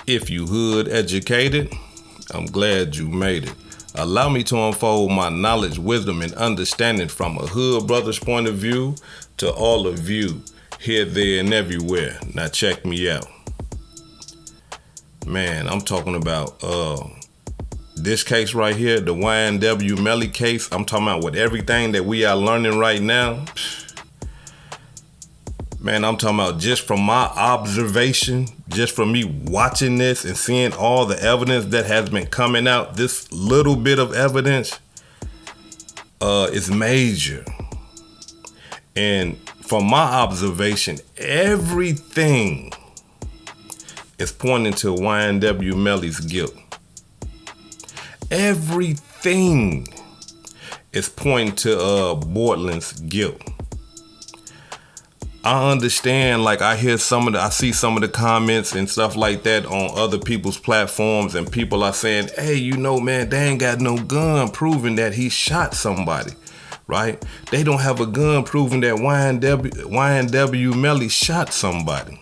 If you hood educated, I'm glad you made it. Allow me to unfold my knowledge, wisdom, and understanding from a hood brother's point of view to all of you, here, there, and everywhere. Now check me out. Man, I'm talking about this case right here, the YNW Melly case. I'm talking about with everything that we are learning right now. Man, I'm talking about just from my observation, just from me watching this and seeing all the evidence that has been coming out, this little bit of evidence is major. And from my observation, everything is pointing to YNW Melly's guilt. Everything is pointing to Bortland's guilt. I understand, like I see some of the comments and stuff like that on other people's platforms, and people are saying, hey, you know, man, they ain't got no gun proving that he shot somebody, right? They don't have a gun proving that YNW Melly shot somebody.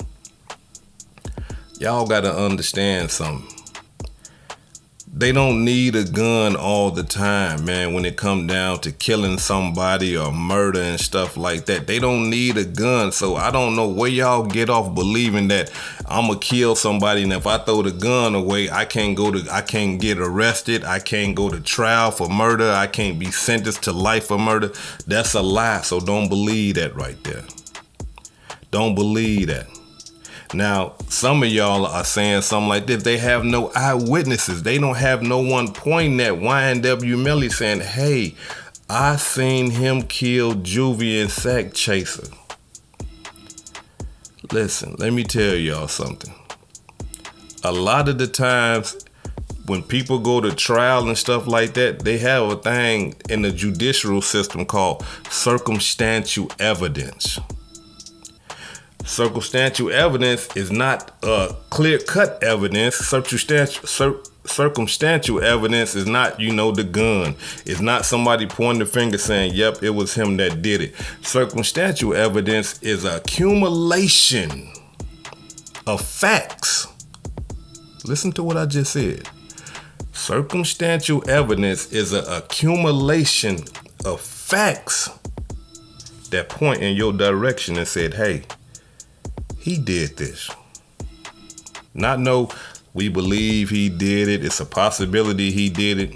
Y'all gotta understand something. They don't need a gun all the time, man, when it comes down to killing somebody or murder and stuff like that. They don't need a gun. So I don't know where y'all get off believing that I'm gonna kill somebody, and if I throw the gun away, I can't get arrested, I can't go to trial for murder, I can't be sentenced to life for murder. That's a lie. So don't believe that right there. Don't believe that. Now, some of y'all are saying something like this. They have no eyewitnesses. They don't have no one pointing at YNW Melly saying, hey, I seen him kill Juvie and Sack Chaser. Listen, let me tell y'all something. A lot of the times when people go to trial and stuff like that, they have a thing in the judicial system called circumstantial evidence. Circumstantial evidence is not clear-cut evidence. Circumstantial evidence is not, the gun. It's not somebody pointing the finger saying, yep, it was him that did it. Circumstantial evidence is an accumulation of facts. Listen to what I just said. Circumstantial evidence is an accumulation of facts that point in your direction and said, hey, he did this. Not no, we believe he did it. It's a possibility he did it.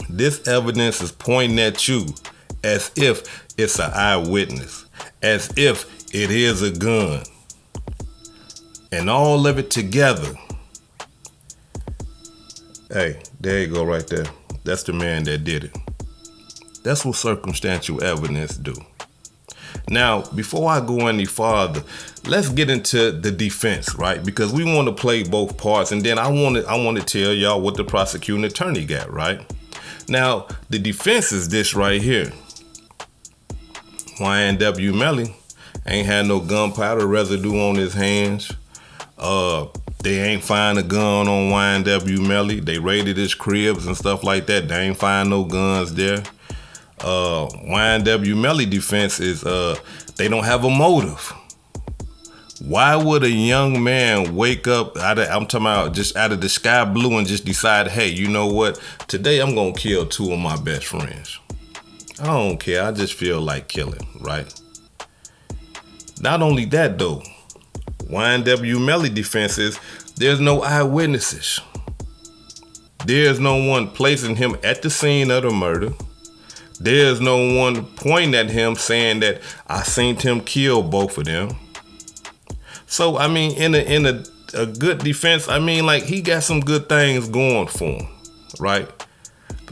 This evidence is pointing at you as if it's an eyewitness, as if it is a gun. And all of it together. Hey, there you go right there. That's the man that did it. That's what circumstantial evidence do. Now, before I go any farther, let's get into the defense, right? Because we want to play both parts, and then I want to tell y'all what the prosecuting attorney got, right? Now, the defense is this right here. YNW Melly ain't had no gunpowder residue on his hands. They ain't find a gun on YNW Melly. They raided his cribs and stuff like that. They ain't find no guns there. YNW Melly defense is they don't have a motive. Why would a young man wake up out of the sky blue and just decide, hey, you know what? Today I'm gonna kill two of my best friends. I don't care. I just feel like killing, right? Not only that though, YNW Melly defense is there's no eyewitnesses. There's no one placing him at the scene of the murder. There's no one pointing at him saying that I seen him kill both of them. So, I mean, in a good defense, I mean, like, he got some good things going for him, right?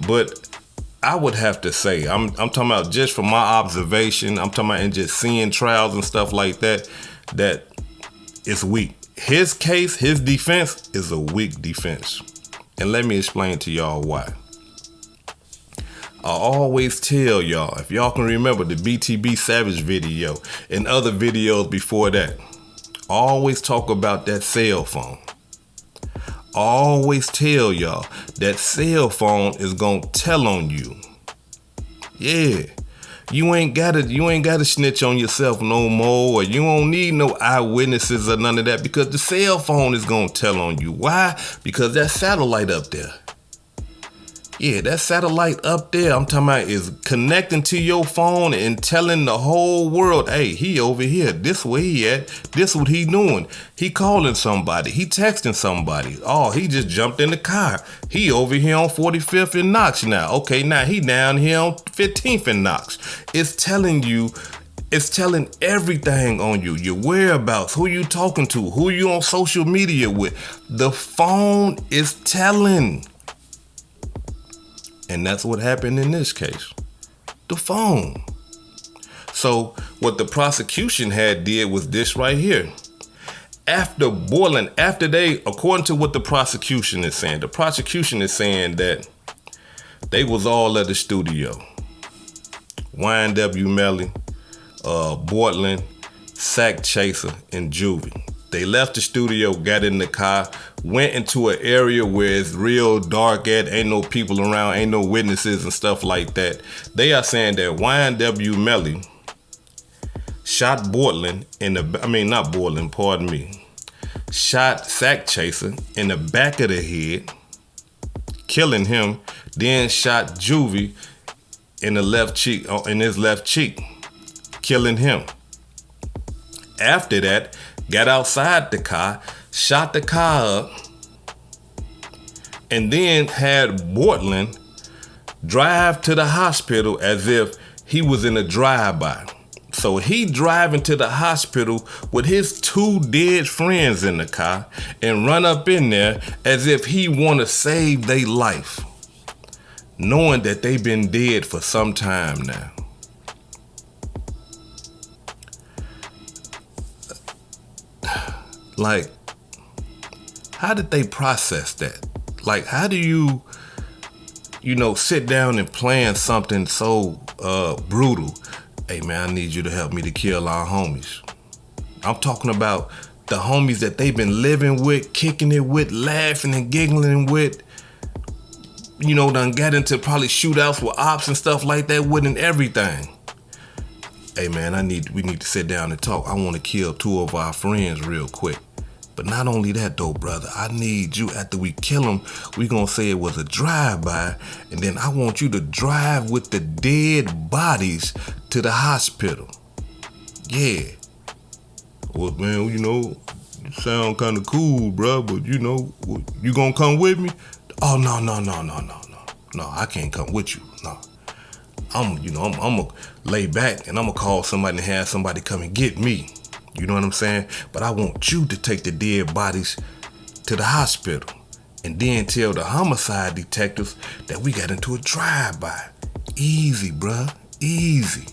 But I would have to say, I'm talking about just from my observation, I'm talking about in just seeing trials and stuff like that, that it's weak. His case, his defense is a weak defense. And let me explain to y'all why. I always tell y'all, if y'all can remember the BTB Savage video and other videos before that, I always talk about that cell phone. I always tell y'all that cell phone is gonna tell on you. Yeah, You ain't gotta snitch on yourself no more, or you don't need no eyewitnesses or none of that, because the cell phone is gonna tell on you. Why? Because that satellite up there. Yeah, that satellite up there, I'm talking about, is connecting to your phone and telling the whole world, hey, he over here. This where he at. This what he doing. He calling somebody. He texting somebody. Oh, he just jumped in the car. He over here on 45th and Knox now. Okay, now he down here on 15th and Knox. It's telling you, it's telling everything on you. Your whereabouts, who you talking to, who you on social media with. The phone is telling. And that's what happened in this case. The phone. So what the prosecution had did was this right here. After boiling, after they, according to what the prosecution is saying that they was all at the studio. YNW Melly, Bortland, Sack Chaser, and Juvie. They left the studio, got in the car, went into an area where it's real dark at, ain't no people around, ain't no witnesses and stuff like that. They are saying that YNW Melly shot Bortland in the, not Bortland, pardon me, shot Sack Chaser in the back of the head, killing him, then shot Juvie in the left cheek, in his left cheek, killing him. After that, got outside the car, shot the car up, and then had Bortland drive to the hospital as if he was in a drive-by. So he driving to the hospital with his 2 dead friends in the car and run up in there as if he want to save their life, knowing that they've been dead for some time now. Like, how did they process that? Like, how do you sit down and plan something so brutal? Hey, man, I need you to help me to kill our homies. I'm talking about the homies that they've been living with, kicking it with, laughing and giggling with. Done got into probably shootouts with ops and stuff like that with and everything. Hey, man, we need to sit down and talk. I want to kill 2 of our friends real quick. But not only that, though, brother, I need you, after we kill them, we gonna say it was a drive-by, and then I want you to drive with the dead bodies to the hospital. Yeah. Well, man, you sound kind of cool, bro, but you gonna come with me? Oh, no, I can't come with you, no. I'm gonna lay back and I'm gonna call somebody and have somebody come and get me. You know what I'm saying? But I want you to take the dead bodies to the hospital and then tell the homicide detectives that we got into a drive-by. Easy, bruh. Easy.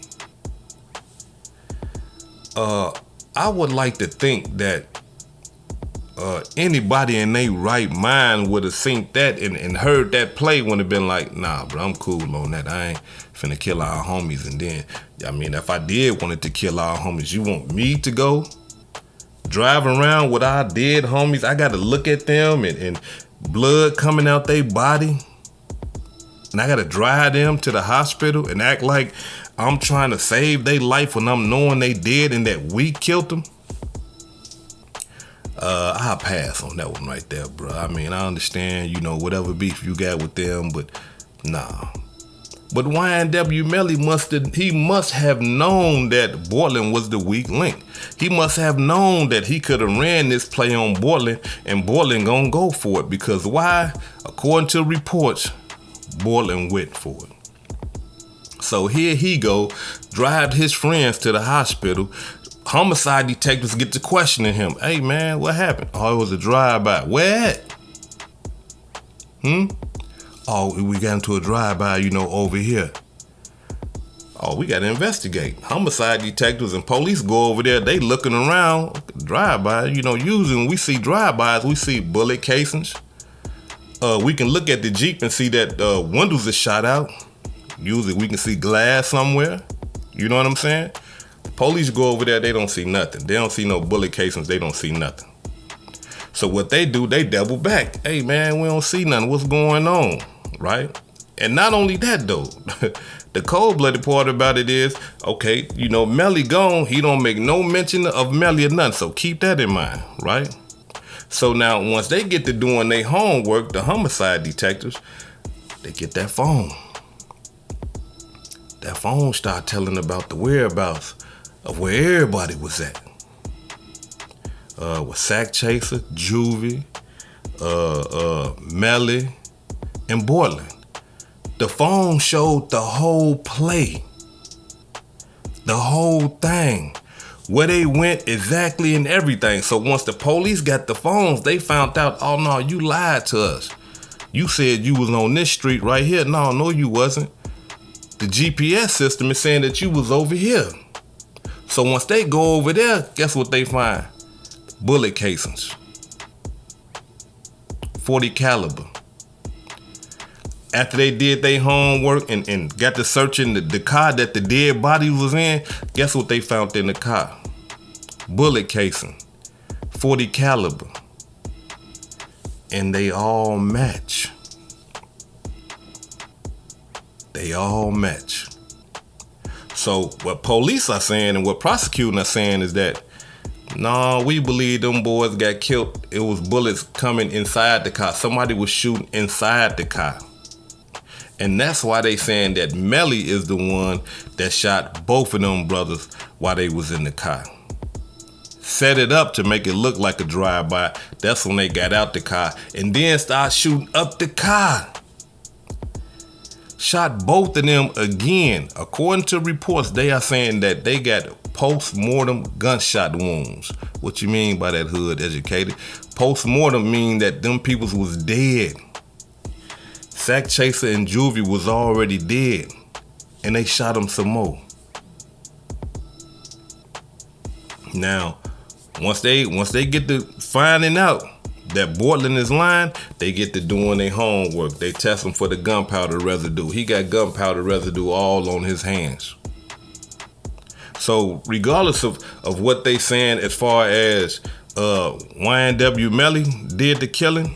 I would like to think that anybody in their right mind would have seen that and heard that play would have been like, nah, bro, I'm cool on that. I ain't finna kill our homies. And then, if I did wanted to kill our homies, you want me to go drive around with our dead homies? I got to look at them and blood coming out their body, and I got to drive them to the hospital and act like I'm trying to save their life when I'm knowing they dead and that we killed them? I'll pass on that one right there, bro. I understand, whatever beef you got with them, but nah. But YNW Melly must have known that Bortland was the weak link. He must have known that he could have ran this play on Bortland and Bortland gonna go for it. Because why? According to reports, Bortland went for it. So here he go, drive his friends to the hospital. Homicide detectives get to questioning him. Hey, man, what happened? Oh, it was a drive-by. Where at? Oh, we got into a drive-by, over here. Oh, we got to investigate. Homicide detectives and police go over there. They looking around. Drive-by, usually when we see drive-bys, we see bullet casings. We can look at the Jeep and see that windows are shot out. Usually we can see glass somewhere. You know what I'm saying? Police go over there, they don't see nothing. They don't see no bullet casings, they don't see nothing. So what they do, they double back. Hey, man, we don't see nothing. What's going on, right? And not only that though, the cold-blooded part about it is, okay, Melly gone, he don't make no mention of Melly or nothing, so keep that in mind, right? So now, once they get to doing their homework, the homicide detectives, they get that phone. That phone start telling about the whereabouts of where everybody was at. With Sack Chaser, Juvie, Melly, and Bortland. The phone showed the whole play. The whole thing. Where they went exactly and everything. So once the police got the phones, they found out, oh no, you lied to us. You said you was on this street right here. No, you wasn't. The GPS system is saying that you was over here. So once they go over there, guess what they find? Bullet casings. 40 caliber. After they did their homework and got to searching the car that the dead body was in, guess what they found in the car? Bullet casing, 40 caliber. And they all match. They all match. So what police are saying and what prosecuting are saying is that, no, we believe them boys got killed. It was bullets coming inside the car. Somebody was shooting inside the car. And that's why they saying that Melly is the one that shot both of them brothers while they was in the car. Set it up to make it look like a drive-by. That's when they got out the car and then start shooting up the car. Shot both of them again. According to reports, they are saying that they got post-mortem gunshot wounds. What you mean by that, hood educated? Post-mortem mean that them peoples was dead. Sack Chaser and Juvie was already dead, and they shot him some more. Now, once they get to finding out that Bortland is lying, they get to doing their homework. They test him for the gunpowder residue. He got gunpowder residue all on his hands. So regardless of what they saying as far as YNW Melly did the killing,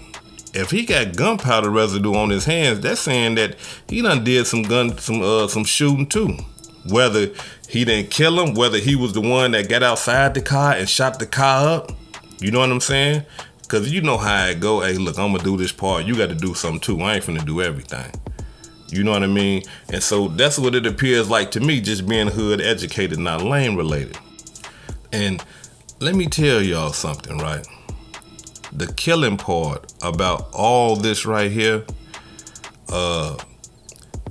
if he got gunpowder residue on his hands, that's saying that he done did some shooting too. Whether he didn't kill him, whether he was the one that got outside the car and shot the car up, you know what I'm saying? Cause you know how it go. Hey, look, I'm gonna do this part. You got to do something too. I ain't finna do everything. You know what I mean? And so that's what it appears like to me, just being hood educated, not lane related. And let me tell y'all something, right? The killing part about all this right here,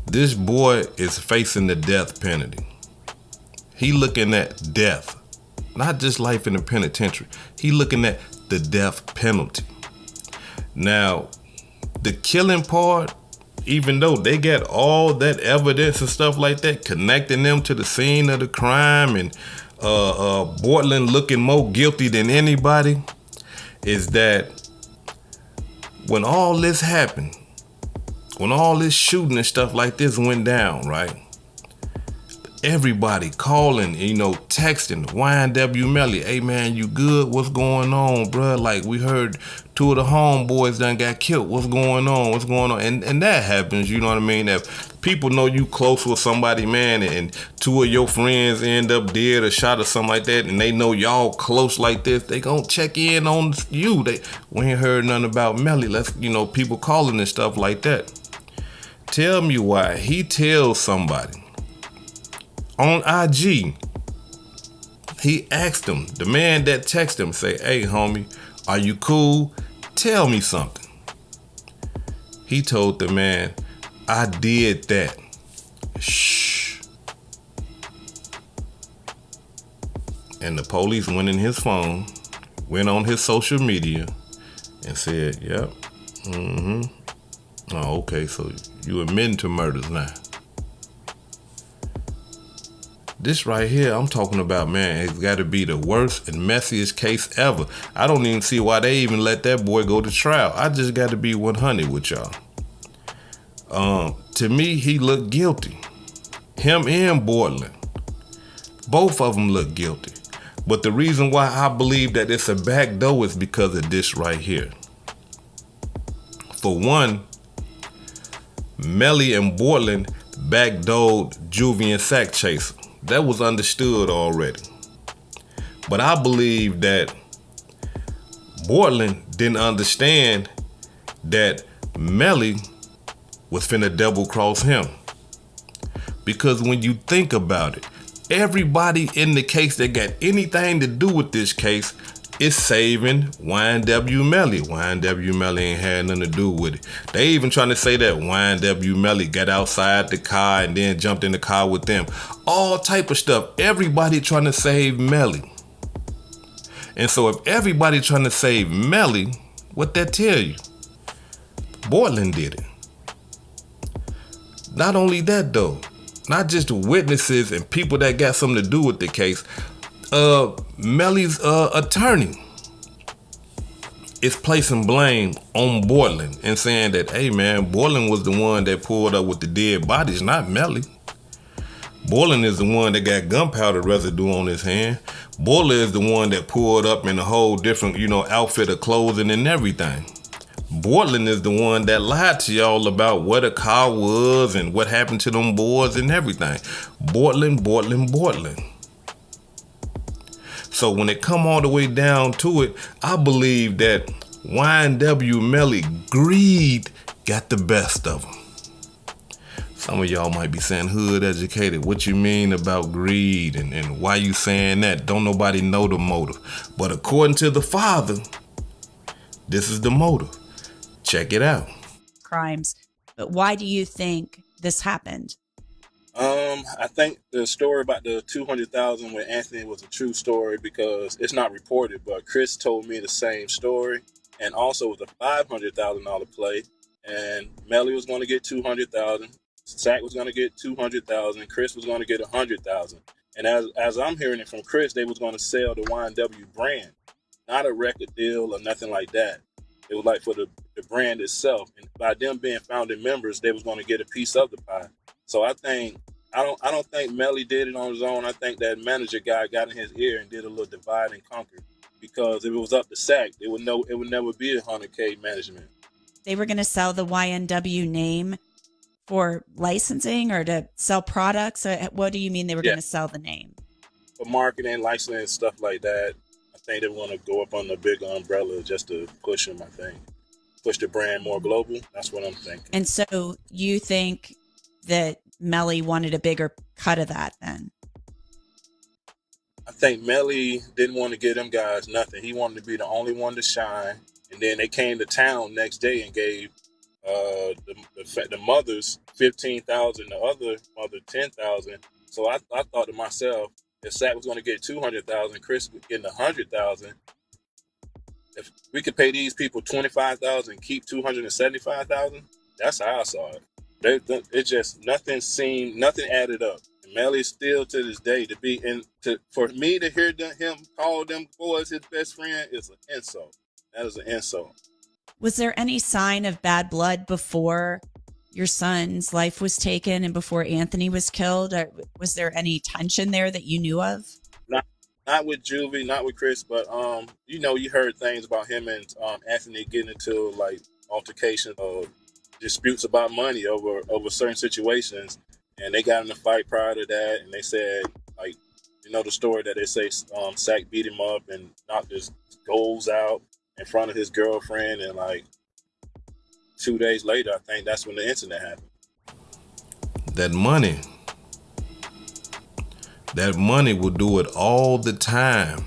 this boy is facing the death penalty. He looking at death, not just life in the penitentiary. He looking at the death penalty. Now, the killing part, even though they got all that evidence and stuff like that, connecting them to the scene of the crime and Bortland looking more guilty than anybody, is that when all this happened, when all this shooting and stuff like this went down, right? Everybody calling, texting YNW Melly, hey man, you good? What's going on, bruh? Like, we heard 2 of the homeboys done got killed. What's going on? What's going on? And that happens, you know what I mean? If people know you close with somebody, man, and 2 of your friends end up dead or shot or something like that, and they know y'all close like this, they gonna check in on you. We ain't heard nothing about Melly. Let's, people calling and stuff like that. Tell me why he tells somebody on IG, he asked him, the man that texted him, say, hey homie, are you cool? Tell me something. He told the man, I did that. Shh. And the police went in his phone, went on his social media and said, yep, oh, okay, so you admitting to murders now. This right here, I'm talking about, man, it's got to be the worst and messiest case ever. I don't even see why they even let that boy go to trial. I just got to be 100 with y'all. To me, he looked guilty. Him and Bortland. Both of them look guilty. But the reason why I believe that it's a backdoor is because of this right here. For one, Melly and Bortland backdoored Juvie and Sack Chaser. That was understood already. But I believe that Bortland didn't understand that Melly was finna double cross him. Because when you think about it, everybody in the case that got anything to do with this case is saving YNW Melly. YNW Melly ain't had nothing to do with it. They even trying to say that YNW Melly got outside the car and then jumped in the car with them. All type of stuff. Everybody trying to save Melly. And so if everybody trying to save Melly, what that tell you? Bortland did it. Not only that though, not just witnesses and people that got something to do with the case. Melly's attorney is placing blame on Bortland and saying that, hey man, Bortland was the one that pulled up with the dead bodies, not Melly. Bortland is the one that got gunpowder residue on his hand. Bortland is the one that pulled up in a whole different, outfit of clothing and everything. Bortland is the one that lied to y'all about what a car was and what happened to them boys and everything. Bortland. So when it come all the way down to it, I believe that YNW Melly greed got the best of him. Some of y'all might be saying, hood educated, what you mean about greed and why you saying that? Don't nobody know the motive. But according to the father, this is the motive. Check it out. Crimes. But why do you think this happened? I think the story about the 200,000 with Anthony was a true story because it's not reported, but Chris told me the same story, and also it was a $500,000 play, and Melly was going to get 200,000, Sack was going to get 200,000, Chris was going to get 100,000, and as I'm hearing it from Chris, they was going to sell the YNW brand, not a record deal or nothing like that. It was like for the brand itself, and by them being founding members, they was going to get a piece of the pie. So I don't think Melly did it on his own. I think that manager guy got in his ear and did a little divide and conquer. Because if it was up to Sack, it would never be 100K management. They were going to sell the YNW name for licensing or to sell products. What do you mean they were going to sell the name? For marketing, licensing, stuff like that. I think they want to go up on the big umbrella just to push them. I think push the brand more global. That's what I'm thinking. And so you think that Melly wanted a bigger cut of that then? I think Melly didn't want to give them guys nothing. He wanted to be the only one to shine. And then they came to town next day and gave the mothers 15,000, the other mother 10,000. So I thought to myself, if Sack was going to get 200,000, Chris was getting 100,000. If we could pay these people 25,000, keep 275,000, that's how I saw it. It just nothing added up. And Melly still to this day for me to hear him call them boys his best friend is an insult. That is an insult. Was there any sign of bad blood before your son's life was taken and before Anthony was killed? Or was there any tension there that you knew of? Not with Juvie, not with Chris, but you heard things about him and Anthony getting into like altercations or disputes about money over certain situations, and they got in a fight prior to that, and they said, like, the story that they say Sack beat him up and knocked his goals out in front of his girlfriend, and like 2 days later, I think that's when the incident happened. That money will do it all the time.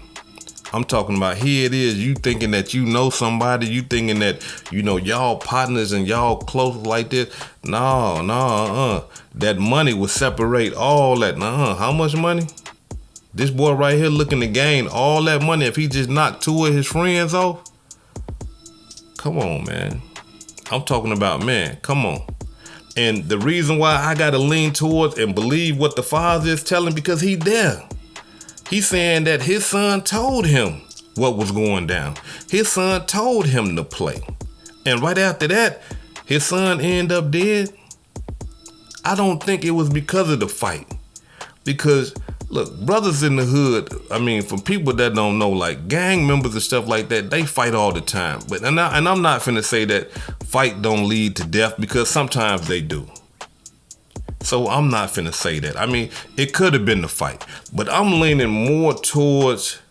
I'm talking about here it is, you thinking that you know somebody, you thinking that, y'all partners and y'all close like this. No. That money will separate all that. How much money? This boy right here looking to gain all that money if he just knocked two of his friends off. Come on, man. I'm talking about, man, come on. And the reason why I got to lean towards and believe what the father is telling, because he there. He's saying that his son told him what was going down. His son told him to play. And right after that, his son ended up dead. I don't think it was because of the fight. Because Look, brothers in the hood, I mean, for people that don't know, like gang members and stuff like that, they fight all the time. But and I'm not finna say that fight don't lead to death, because sometimes they do. So I'm not finna say that. I mean, it could have been the fight, but I'm leaning more towards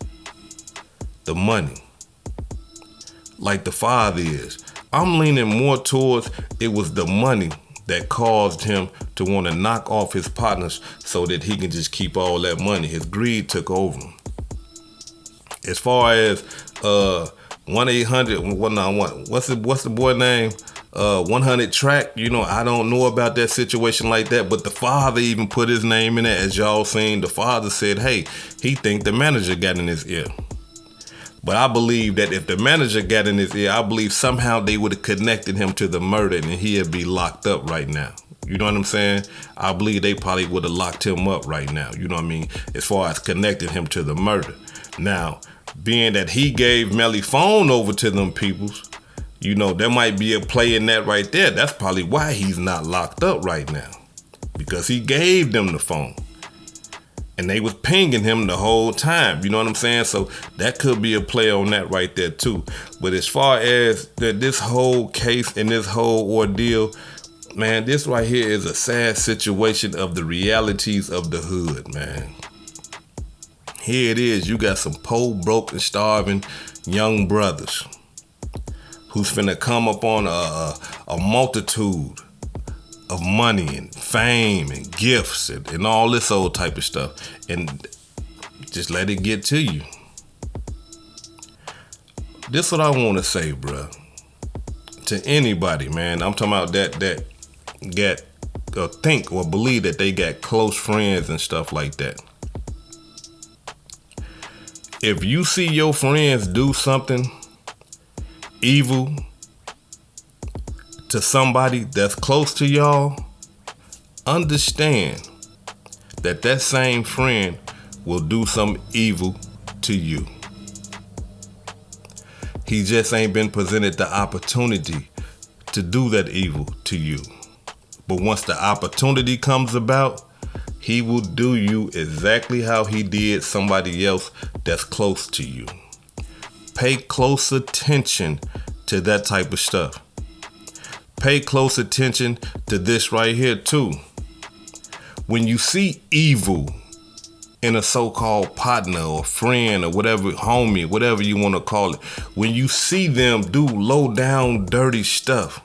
the money, like the father is. I'm leaning more towards it was the money that caused him to want to knock off his partners so that he can just keep all that money. His greed took over him. As far as 1-800, what's the boy name? 100 track, you know, I don't know about that situation like that, but the father even put his name in it. As y'all seen, the father said, hey, he think the manager got in his ear. But I believe that if the manager got in his ear, I believe somehow they would have connected him to the murder and he'd be locked up right now. You know what I'm saying? I believe they probably would have locked him up right now. You know what I mean? As far as connecting him to the murder. Now, being that he gave Melly phone over to them peoples, you know, there might be a play in that right there. That's probably why he's not locked up right now, because he gave them the phone and they was pinging him the whole time. You know what I'm saying? So that could be a play on that right there too. But as far as this whole case and this whole ordeal, man, this right here is a sad situation of the realities of the hood, man. Here it is. You got some poor, broken, starving young brothers who's finna come up on a multitude of money and fame and gifts and all this old type of stuff, and just let it get to you. This what I want to say, bruh, to anybody, man. I'm talking about that got or think or believe that they got close friends and stuff like that. If you see your friends do something evil to somebody that's close to y'all, understand that that same friend will do some evil to you. He just ain't been presented the opportunity to do that evil to you. But once the opportunity comes about, he will do you exactly how he did somebody else that's close to you. Pay close attention to that type of stuff. Pay close attention to this right here too. When you see evil in a so-called partner or friend or whatever, homie, whatever you want to call it, when you see them do low down dirty stuff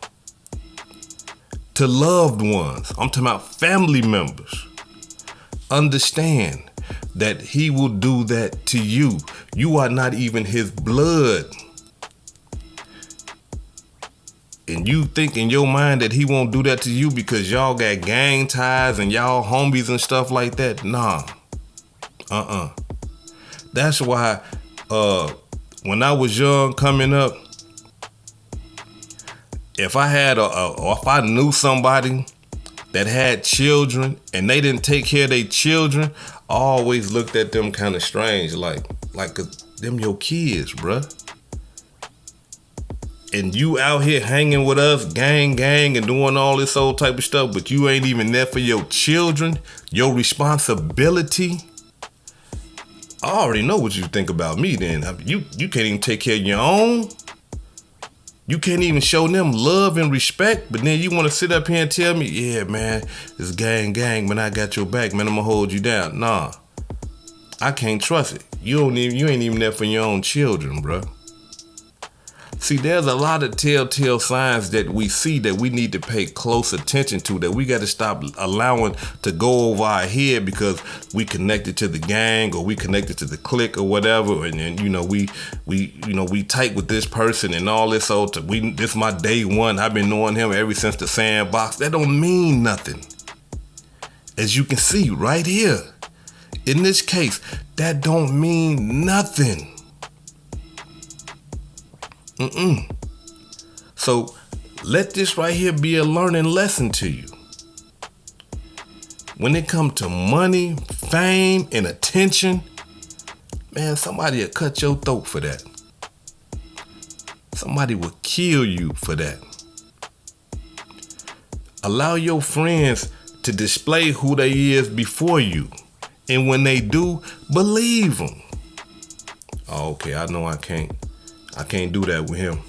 to loved ones, I'm talking about family members, understand that he will do that to you. You are not even his blood. And you think in your mind that he won't do that to you because y'all got gang ties and y'all homies and stuff like that? Nah. That's why when I was young coming up, if I had or if I knew somebody that had children and they didn't take care of their children, I always looked at them kind of strange, like 'cause them your kids, bruh. And you out here hanging with us, gang, and doing all this old type of stuff, but you ain't even there for your children, your responsibility. I already know what you think about me then. You can't even take care of your own. You can't even show them love and respect, but then you want to sit up here and tell me, yeah, man, it's gang, man, I got your back, man, I'm going to hold you down. Nah, I can't trust it. You ain't even there for your own children, bro. See, there's a lot of telltale signs that we see that we need to pay close attention to, that we got to stop allowing to go over our head because we connected to the gang or we connected to the clique or whatever, and then we tight with this person and all this old. This my day one. I've been knowing him ever since the sandbox. That don't mean nothing. As you can see right here, in this case, that don't mean nothing. So let this right here be a learning lesson to you. When it comes to money, fame, and attention, man, somebody will cut your throat for that. Somebody will kill you for that. Allow your friends to display who they is before you And when they do, believe them. Oh, okay, I know I can't do that with him.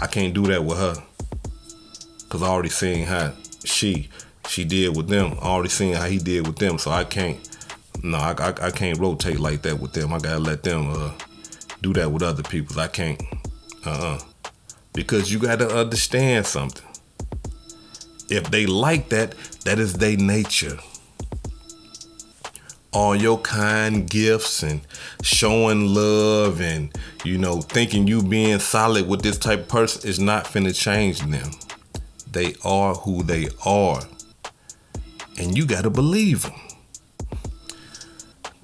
I can't do that with her. Cause I already seen how she did with them. I already seen how he did with them. So I can't. No, I can't rotate like that with them. I gotta let them do that with other people. I can't. Because you gotta understand something. If they like that, that is their nature. All your kind gifts and showing love and, thinking you being solid with this type of person is not finna change them. They are who they are. And you gotta believe them.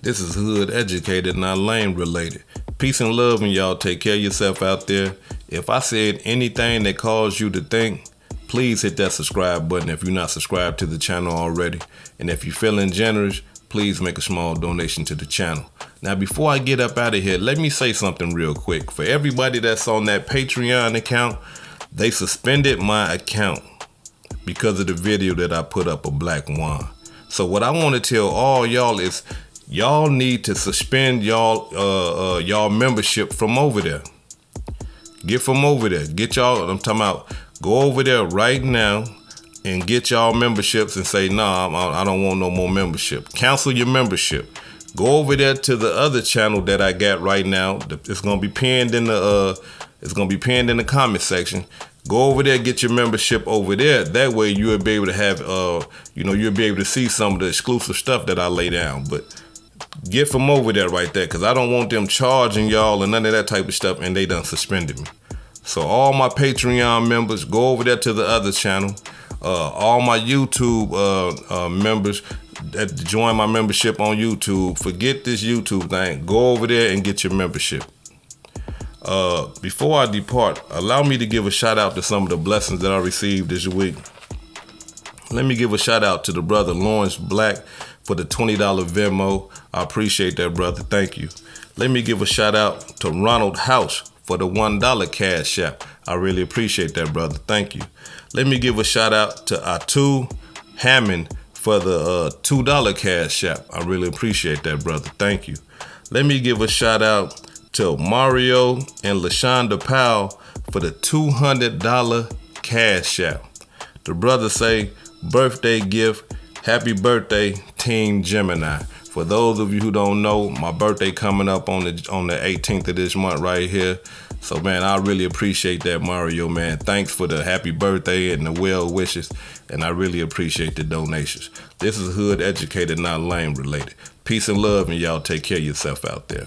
This is Hood Educated, not Lame Related. Peace and love, and y'all take care of yourself out there. If I said anything that caused you to think, please hit that subscribe button if you're not subscribed to the channel already. And if you're feeling generous, please make a small donation to the channel. Now, before I get up out of here, let me say something real quick. For everybody that's on that Patreon account, they suspended my account because of the video that I put up of Black Juan. So what I want to tell all y'all is y'all need to suspend y'all membership from over there. Get from over there. Get y'all, I'm talking about, go over there right now and get y'all memberships and say, nah, I don't want no more membership. Cancel your membership. Go over there to the other channel that I got right now. It's gonna be pinned in the comment section. Go over there, get your membership over there. That way you'll be able to have, you'll be able to see some of the exclusive stuff that I lay down. But get from over there right there, because I don't want them charging y'all and none of that type of stuff, and they done suspended me. So all my Patreon members, go over there to the other channel. All my YouTube members that join my membership on YouTube, forget this YouTube thing. Go over there and get your membership. Before I depart, allow me to give a shout out to some of the blessings that I received this week. Let me give a shout out to the brother Lawrence Black for the $20 Venmo. I appreciate that, brother. Thank you. Let me give a shout out to Ronald House for the $1 Cash App. I really appreciate that, brother. Thank you. Let me give a shout out to Atu Hammond for the $2 Cash App. I really appreciate that, brother. Thank you. Let me give a shout out to Mario and LaShonda Powell for the $200 Cash App. The brother say, birthday gift, happy birthday, Team Gemini. For those of you who don't know, my birthday coming up on the 18th of this month right here. So, man, I really appreciate that, Mario, man. Thanks for the happy birthday and the well wishes, and I really appreciate the donations. This is Hood Educated, not Lame Related. Peace and love, and y'all take care of yourself out there.